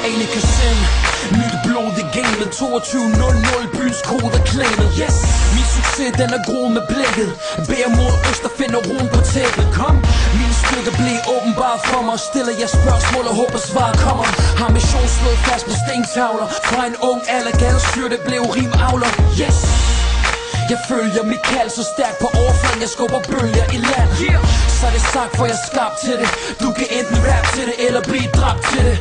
Ali Kazim, nyt blod i gamet. 22:00, byens kode klanet. Yes, min succes den er groet med blikket. Bærer mod øst og finder roen på tæppet. Kom, mine stykker blev åbenbart for mig. Stiller jeg spørgsmål og håber svar kommer. Har mission slået fast på stentavler. Fra en ung alder gadestyr, det blev rimavler. Yes, jeg følger mit kald så stærkt på overfladen. Jeg skubber bølger i land. Så er det sagt, for jeg er skabt til det. Du kan enten rap til det, eller blive dræbt til det.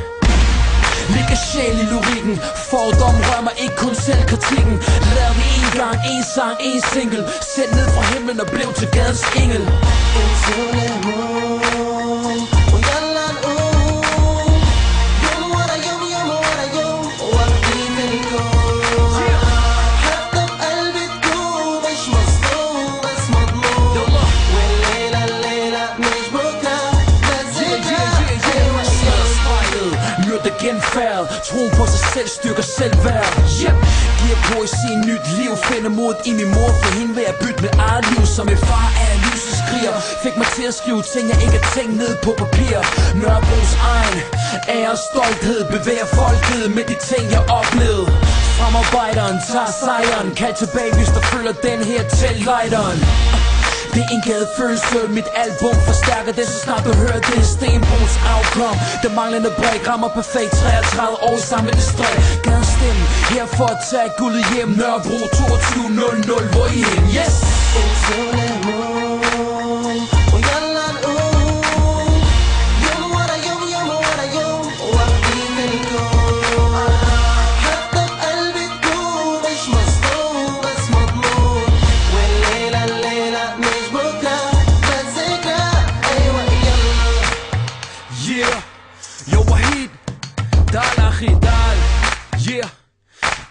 Ligger sjæl i lyrikken. Fordom rører mig, ikke kun selvkritikken. Lavede vi en gang, en sang, en single. Sæt ned fra himlen og blev til gadens engel. Genfærd, troen på sig selv styrker selvværd. Giver poesi nyt liv, finder mod i min mor. For hende vil jeg bytte med eget liv. Som en far af lyset skriger. Fik mig til at skrive ting, jeg ikke har tænkt ned på papir. Nørrebros egen ære og stolthed bevæger folket med de ting jeg oplevede. Fremarbejderen tager sejren. Kald tilbage, hvis der følger den her til lighteren. Det er en gadefølelse, mit album forstærker det, så snart du hører det. Stenbroens afkom, det manglende bræk rammer perfekt. 33 år sammen med det stræk. Gadens stemme, her for at tage guldet hjem. Nørrebro 22:00, hvor I hen? Yes!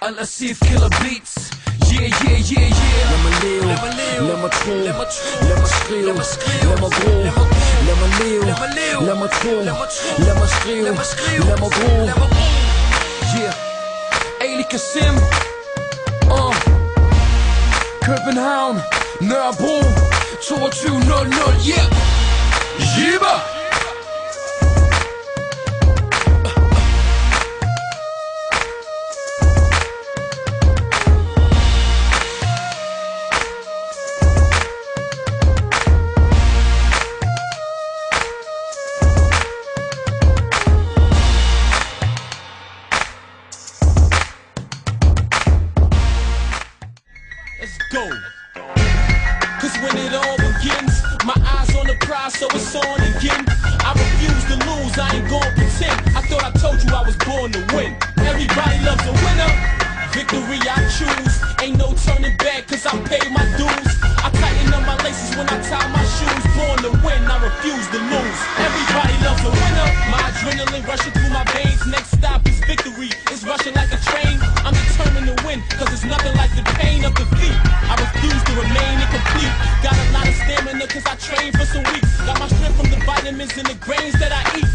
Al-Asif killer beats. Yeah. Lad mig leve, lad mig tro, lad mig skrive, lad mig bruge. Lad mig leve, lad mig tro, lad mig skrive, lad mig bruge. Yeah, Ali Kazim. København, Nørrebro 22:00. Yeah, Jibba. Let's go. Cause when it all begins, my eyes on the prize, so it's on again. I refuse to lose, I ain't gon' pretend. I thought I told you I was born to win. Everybody loves a winner. Victory I choose. Ain't no turning back, cause I paid my dues. I tighten up my laces when I tie my shoes. Born to win, I refuse to lose. Everybody loves a winner. My adrenaline rushing through my veins. Next stop is victory. It's rushing like a train. I'm determined to win, cause it's nothing like the pain of defeat. I refuse to remain incomplete. Got a lot of stamina cause I trained for some weeks. Got my strength from the vitamins and the grains that I eat.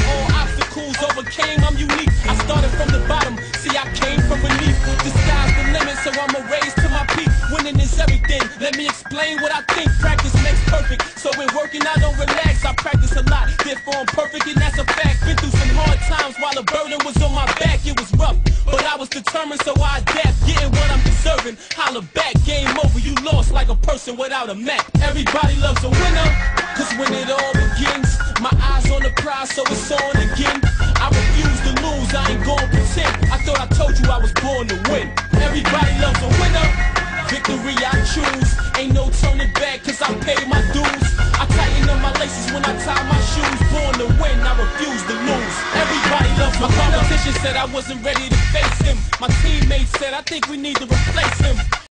All obstacles overcame, I'm unique. I started from the bottom, see I came from beneath. The sky's the limit, so I'ma raise to my peak. Winning is everything, let me explain what I think. Practice makes perfect, so when working I don't relax. I practice a lot, therefore I'm perfect and that's a fact. Been through some hard times while the burden was on my back. It was rough, but I was determined, so I adapt. Getting what I'm deserving, holla back. Game over, you lost like a person without a map. Everybody loves a winner, cause when it all begins, my eyes on the prize, so it's on again. I refuse to lose, I ain't gon' pretend. I thought I told you I was born to win. Everybody loves a winner. Victory I choose. Ain't no turning back, cause I paid my dues. I tighten up my laces when I tie my shoes. Born to win, I refuse to lose. Everybody loves my competition said I wasn't ready to face him. My teammates said I think we need to replace him.